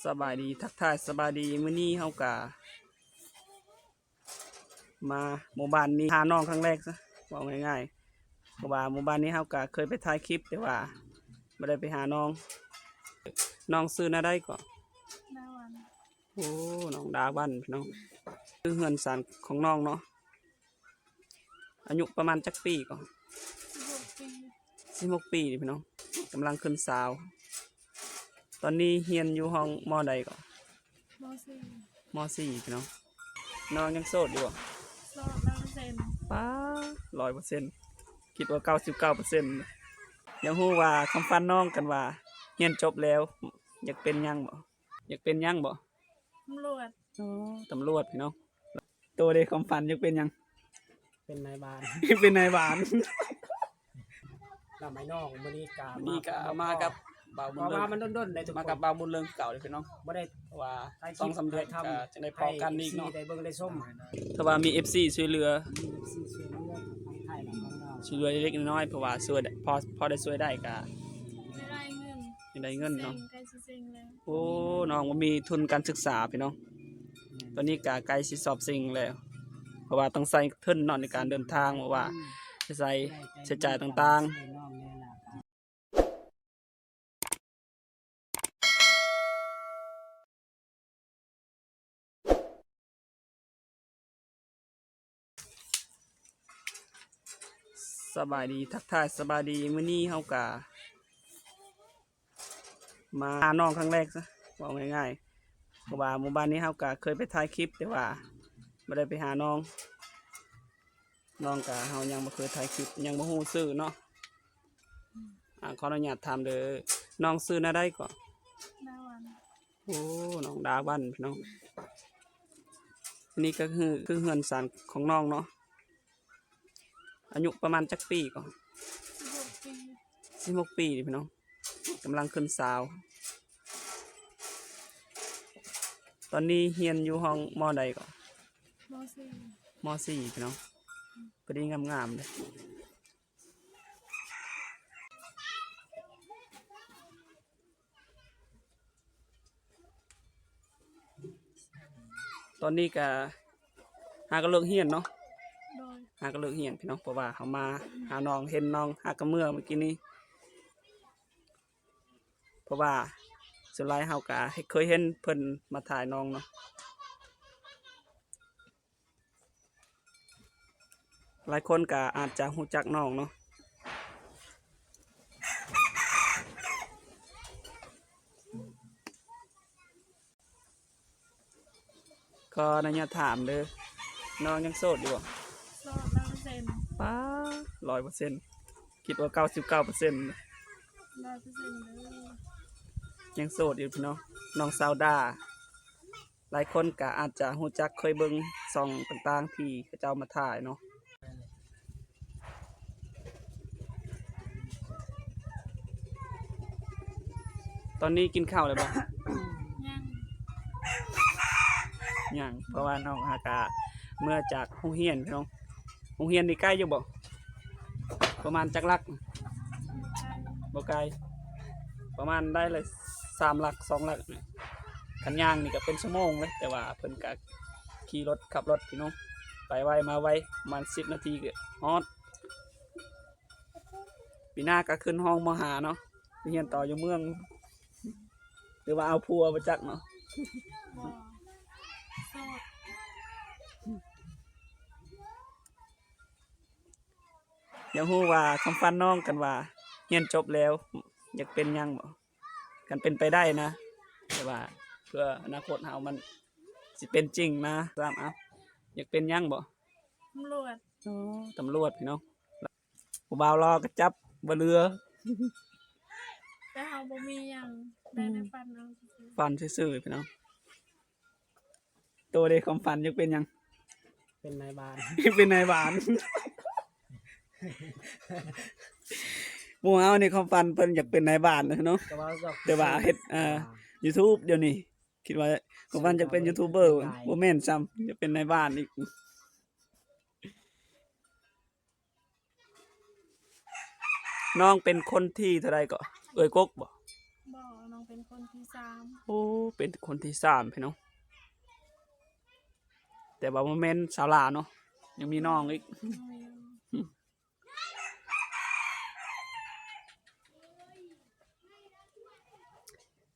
สบายดีทักทายสบายดีมื้อนี้เฮากะมาหมู่บ้านนี้หาน้องครั้งแรกซะบอกง่ายๆเพราะว่าหมู่บ้านนี้เฮากะเคยไปถ่ายคลิปแต่ว่าไม่ได้ไปหาน้องซื้อหน้าได้ก่อนดาวันโอ้น้องดาวันพี่น้องคือเฮือนสานของน้องเนาะอายุประมาณจักปีก่อน16 ปี16 ปีนี่พี่น้องกำลังขึ้นสาว ตอนนี้เฮียนอยู่ห้องมอใดก่อนม .4 ม.4พี่น้องน้องยังโสดอยู่อ่ะสอบ100%ป้า100%คิดว่า99%ยังฮู้ว่าคำฟันน้องกันว่าเรียนจบแล้วอยากเป็นหยังบ่อยากเป็นหยังบ่ตำรวจอ๋อตำรวจพี่น้องตัวเด็กคำฟันอยากเป็นหยัง เป็นนายบ้าน เป็นนายบ้าน ลำไม้นอกมื้อนี้กา นี่ก็มากับบ่าวบุญเพราะ เลิ ว่าง มันด้นๆได้ทุกคน มากับบ่าวบุญเลิงเก่าเลยพี่น้อง บ่ได้ ว่า2-3เดือนก็จะได้พอกันอีกเนาะ ได้เบิ่งได้ส้ม ถ้าว่ามี FC ช่วยเหลือ สี่เสียงเลือดทางไทยแล้วของเรา ช่วยเหลือเล็กๆน้อยๆเพราะว่าช่วยได้พอได้ช่วยได้ก็ ไม่ได้เงิน ยังได้เงินเนาะ ใกล้สิเซ็งแล้ว โอ้น้องบ่มีทุนการศึกษาพี่น้องตอนนี้ก็ใกล้สิสอบสิ่งแล้ว เพราะว่าต้องใส่ทุนเนาะในการเดินทางเพราะว่าจะใช้จ่ายต่างๆสบายดีทักทายสบายดีมื้อนี้เฮากะมาหาน้องครั้งแรกซะบอกง่ายๆเพราะว่าหมู่บ้านนี้เฮากะเคยไปถ่ายคลิปแต่ว่าไม่ได้ไปหาน้องกะเฮายังบ่เคยถ่ายคลิปยังบ่ฮู้ชื่อเนาะขออนุญาตถามเด้อน้องชื่อหน้าได้ก่อน ดาวัน โอ้น้องดาวันพี่น้องอันนี้ก็คือเฮือนสานของน้องเนาะอายุประมาณจักปีก่อน 16 ปี 16 ปีนี่พี่น้องกำลังขึ้นสาว ตอนนี้เฮียนอยู่ห้องมอใดก่อนม .4 ม.4พี่น้องพอดีงามๆเลยตอนนี้ก็หากระเลิกเฮียนเนาะ โดย หากระเลิกเฮียนพี่น้องเพราะว่าเขามาหาน้องเห็นน้องหากระเมื่อกี้นี้เพราะว่าสุดท้ายเฮาก็เคยเห็นเพิ่นมาถ่ายน้องเนาะหลายคนก็อาจจะรู้จักน้องเนาะก็นายถามเด้อน้องยังโสดอยู่บ่ สอบ100%ป้า100%คิดว่า99%100%เลย ยังโสดอยู่พี่น้องน้องสาวดาหลายคนก็อาจจะรู้จักเคยเบิ่งช่องต่างๆที่เขาเจ้ามาถ่ายเนาะตอนนี้กินข้าวเลยบ่ ยัง ยังเพราะว่าน้องหากะเมื่อจากโรงเรียนพี่น้องโรงเรียนนี่ใกล้อยู่บ่ประมาณจักลักบ่ไกลประมาณได้เลย3 ลัก2 ลักคันย่างนี่ก็เป็นชั่วโมงเลยแต่ว่าเพิ่นก็ขี่รถขับรถพี่น้องไปไวมาไวประมาณ10 นาทีก็ฮอดปีหน้าก็ขึ้นห้องมหาเนาะไปเรียนต่ออยู่เมืองหรือว่าเอาพัวมาจักเนาะ บ่โสด ยังฮู้ว่าคำฟันน้องกันว่าเรียนจบแล้วอยากเป็นหยังบ่กันเป็นไปได้นะแต่ว่าเพื่ออนาคตเฮามันสิเป็นจริงนะตามเอาอยากเป็นหยังบ่ ตำรวจ อ๋อตำรวจพี่น้องผู้บ่าวรอก็จับบ่เรือ แต่เฮาบ่มีหยังได้แต่ปันเอาซื่อ ฟันซื่อๆพี่น้องตัวเด็กความฝันอยากเป็นหยัง เป็นนายบ้าน เป็นนายบ้าน หมู่เฮานี่ความฝันเพิ่นอยากเป็นนายบ้านเนาะ แต่ว่าเฮ็ดYouTube เดี๋ยวนี้คิดว่าผมว่าจะเป็นยูทูบเบอร์บ่แม่นซ้ำจะเป็นในบ้านอีกน้องเป็นคนที่เท่าใดก็เอ่ยกกบ่ ๆ บ่น้องเป็นคนที่สาม โอ้เป็นคนที่สามพี่น้องแต่ว่าบ่แม่นสาวหลาเนาะยังมีน้องอีก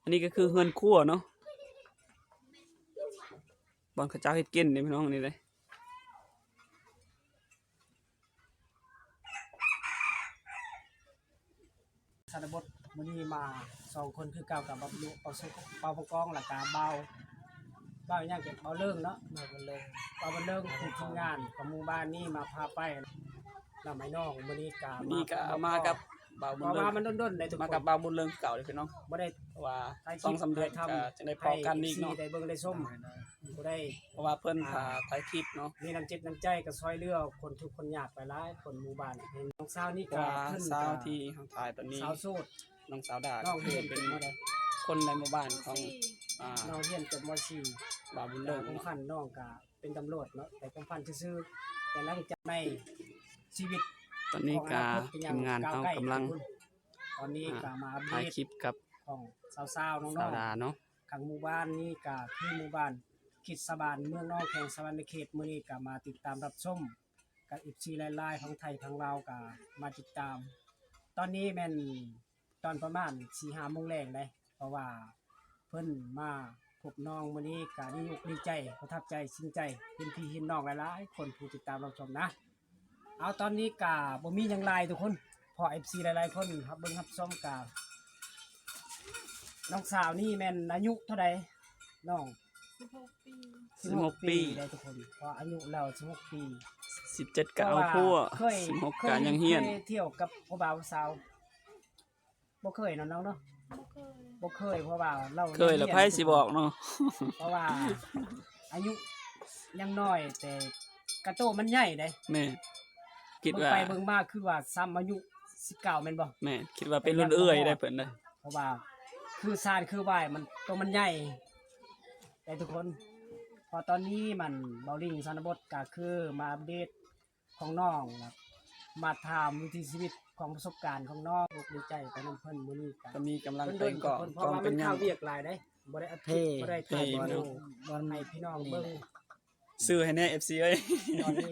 อันนี้ก็คือเฮือนครัวเนาะบอนเขาเจ้าเฮ็ดกินนี่พี่น้องนี่เลย สารบทมื้อนี้มา2คนคือเก่ากับบับลุเอาสุกเปาปกองแล้วก็เบาอีหยังเก็บเบาเรื่องเนาะเบาเรื่องคือทีมงานของหมู่บ้านนี่มาพาไปแล้วไม่น้องมื้อนี้ก็ นี่ก็เอามากับบ่าวบุญ เพราะ เลิ ว่าง มันด้นๆได้ทุก มา ค กับ น บ่าวบุญเลิงเก่าเลยพี่น้อง บ่ได้ เพราะว่า ถ่ายค ส ลิ อง ป สามเดือน ถ่าย ก็ ทำ จะได้พอกันอีกเนาะ ได้เบิ่งได้ส้มบ่ได้ เพราะว่าเพิ่นพาถ่ายคลิปเนาะ มีน้ำจิตน้ำใจก็ซอยเหลือคนทุกคนยากไปหลายคนหมู่บ้านเห็นน้องสาวนี่ก็ ว่า ขึ้น สาวที่เฮาถ่ายตอนนี้ สาวโสด น้องสาวดา น้อง คื เรี อย น เป็ เป็น นบ่ได้ คนในหมู่บ้านของ สี่ น้องเรียนจบม บ่าวบุญ .4 เลิง ผมพันน้องก็เป็นตำรวจเนาะแต่ผมพันซื่อๆแต่หลังจากในชีวิต ตอนนี้ก็ทีมงานเฮากำลัง ตอนนี้ก็มาอัปเด ถ่าย ต คลิปกับ ของสาวๆน้ สาว อง ดาเนาะ ๆข้างหมู่บ้านนี่ก็คือหมู่บ้านคิดสบานเมืองนอกแข่งสวรรค์เขตมื้อนี้ก็มาติดตามรับชมกับอีกชีหลายๆของไทยของเราวก็มาติดตาม ตอนนี้แม่นตอนประมาณ 4-5 โมงแรงเลยเพราะว่าเพิ่นมาพบน้องมื้อนี้ก็ดีอกดีใจประทับใจซึ้งใจเห็นพี่เห็นน้องหลายๆคนผู้ติดตามรับชมนะ เอาตอนนี้ก็บ่มีหยังหลายทุกคนพอ FC หลายๆคนครับเบิ่งรับชมก็น้องสาวนี่แม่นอายุเท่าใดน้อง 16 ปี 16 ปี ได้ทุกคนพออายุแล้ว16 ปี 17ก็เอาพัว เคย 16ก็ยังเฮียน คเที่ยวกับผู้บ่าวสาวบ่เคยเนาะน้องเนาะ บ่เคย บ่เคยเพราะว่าเรา เคยแล้วไผสิบอกเนาะ เพราะว่าอายุยังน้อยแต่กระโตมันใหญ่เด้ แม่คิด เบิ่ง ว่า ไปเบิ่งมาคือว่าซ้ำอายุ19แม่นบ่ แม่คิดว่าเป็นรุ่นเอื้อยได้เพิ่นเด้อ เพราะว่าคือซานคือวายมันตัวมันใหญ่แต่ทุกคน พอตอนนี้มันเบาลิงสานบทก็คือมาอัปเดตของน้องครับมาถามวิถีชีวิตของประสบการณ์ของน้องอกดีใจไปนํเพิ่นมื้อนี้ก็ ตอนนี้กำลัง เพิ่น ไป เดิน เกาะ เพ ก ราะ อง ว่า เป็ มัน น หยั ข่าง วเวียกหลายได้บ่ได้อัดคลิปบ่ได้ถ่ายวิดีโอบอลให้พี่น้องเบิ่ง ซื้อให้แน่ FC เอ้ย ตอนนี้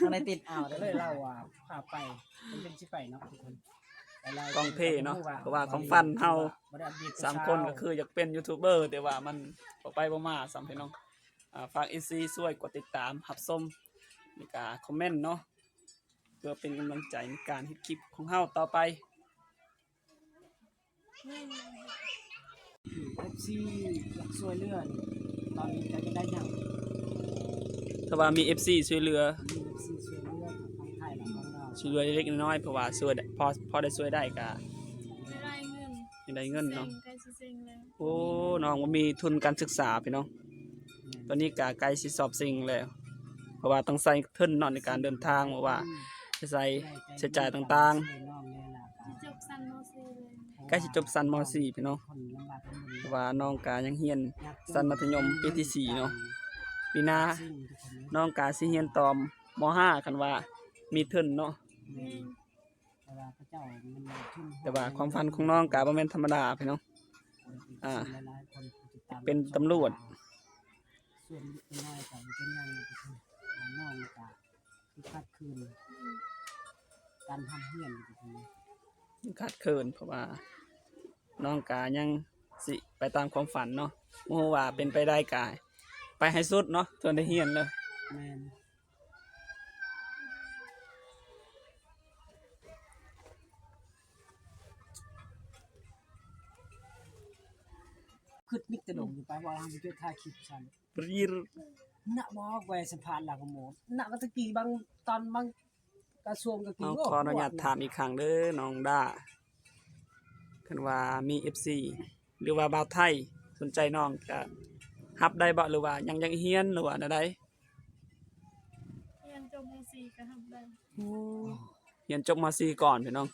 อะไรติดอ้าว ก็เลยเล่าว่าพาไปมันเป็นสิไปเนาะทุกคนไปไล่ กองเท่เนาะเพราะว่าความฝันเฮา บ่ได้อัปเดต สามคนก็คืออยากเป็นยูทูบเบอร์แต่ว่ามันบ่ไปบ่มาสามพี่น้องฝาก EC ช่วยกดติดตามรับชมแล้วก็คอมเมนต์เนาะเพื่อเป็นกำลังใจในการเฮ็ดคลิปของเฮาต่อไป แม่น FC อยากช่วยเหลือนี่ตอนนี้ก็จะได้หยัง ถ้าว่ามี FC ช่วยเหลือ มี FC ช่วยเหลือทางไทยและของเรา ช่วยเหลือเล็กๆน้อยๆเพราะว่าช่วยได้พอได้ช่วยได้ก็ ไม่ได้เงิน ยังได้เงินเนาะ ใกล้สิเซ็งแล้ว โอ้น้องบ่มีทุนการศึกษาพี่น้องตอนนี้ก็ใกล้สิสอบสิ่งแล้ว เพราะว่าต้องใช้ทุนเนาะในการเดินทางเพราะว่าจะใช้ใช้จ่ายต่าง สิจบสั้นม .4 เลย ๆใกล้สิจบสั้นม .4 พี่น้องเพราะว่าน้องก็ยังเรียนสั้นมัธยมปีที่ 4เนาะปีหน้าน้องก็สิเรียนต่อม .5 คันว่ามีทุนเนาะ แม่น แต่ว่าความฝันของน้องก็บ่แม่นธรรมดาพี่น้อง เป็นตำรวจ ส่วนน้อยก็เป็นยังน้องก็คือคัดคืนการทำเฮียนทุกคน ขาดเคินเพราะว่าน้องกายังสิไปตามความฝันเนาะโมว่าเป็นไปได้กายไปให้สุดเนาะจนได้เฮียนเลย แม่นคือมิกตะลงอยู่ไปว่าทำวิดีโอถ่ายคลิปฉัน ปรีร ณบอกแหวสัมภาษณ์หลักหมดณก็ตะกี้บางตอนบางกระทรวงก็กี้ เอาขออนุญาตถามอีกครั้งเด้อน้องด้าคันว่ามี FC หรือว่าบ่าวไทยสนใจน้องจะรับได้บ่หรือว่ายังเฮียนหรือว่าแนวใด เรียนจบม .4 ก็ทำได้ เฮียนจบม .4 ก่อนพี่น้อง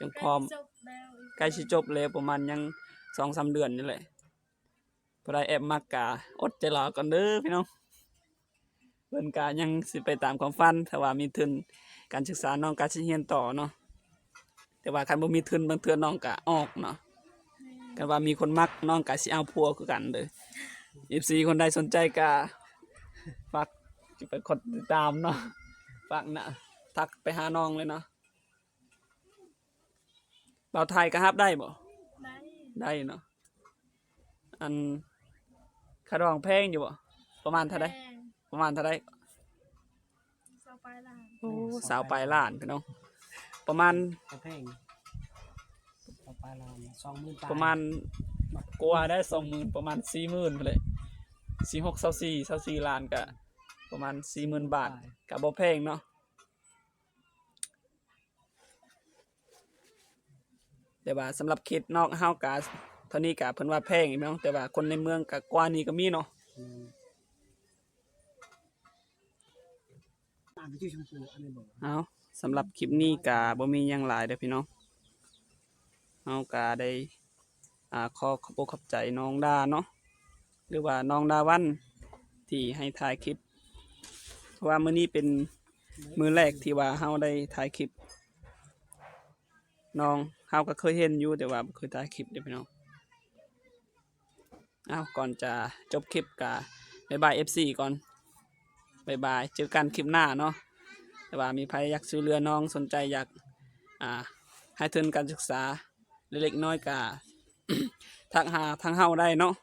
จังพร้อม จบแล้วอี ใกล้สิจบแล้วประมาณยัง 2-3 เดือนนี่แหละบ่ได้แอบมักกะอดใจรอก่อนเด้อพี่น้องเพิ่นกะยังสิไปตามความฝันถ้าว่ามีทุนการศึกษาน้องก็สิเรียนต่อเนาะแต่ว่าคันบ่มีทุนบางเทื่อน้องก็ออกเนาะ แม่น กันว่ามีคนมักน้องก็สิเอาผัวคือกันเด้อ FC คนใดสนใจก็ฝากสิไปกดติดตามเนาะฝากนะทักไปหาน้องเลยเนาะเบาไทยก็รับได้บ่ ได้ ได้เนาะอันค่าดองแพงอยู่บ่ประมาณเท่าใด แพง ประมาณเท่าใด เสาไปล่ะ โอ้สาวปลายล้านพี่น้องประมาณ กระเพงต่อไปเรา20,000บาท ประมาณกว่าได้ 20,000ประมาณ 40,000ไปเลย46 24 24ล้านก็ประมาณ 40,000 บาทก็บ่แพงเนาะแต่ว่าสำหรับเขตนอกเฮาก็เท่านี้ก็เพิ่นว่าแพงอีกเนาะแต่ว่าคนในเมืองก็กว่านี้ก็มีเนาะ อ่านชื่อชมพูอันนี้บอก เอาสำหรับคลิปนี้ก็บ่มีหยังหลายเด้อพี่น้องเฮาก็ได้ขอขอบอกขอบใจน้องดาเนาะหรือว่าน้องดาวันที่ให้ถ่ายคลิปเพราะว่ามื้อนี้เป็นมื้อแรกที่ว่าเฮาได้ถ่ายคลิปน้องเฮาก็เคยเห็นอยู่แต่ว่าบ่เคยถ่ายคลิปเด้อพี่น้องเอาก่อนจะจบคลิปก็บ๊ายบาย FC ก่อนบ๊ายบายเจอกันคลิปหน้าเนาะแต่ว่ามีใครอยากซื้อเรือน้องสนใจอยากให้ทุนการศึกษาเล็กๆน้อยก็ ทักหาทางเฮาได้เนาะ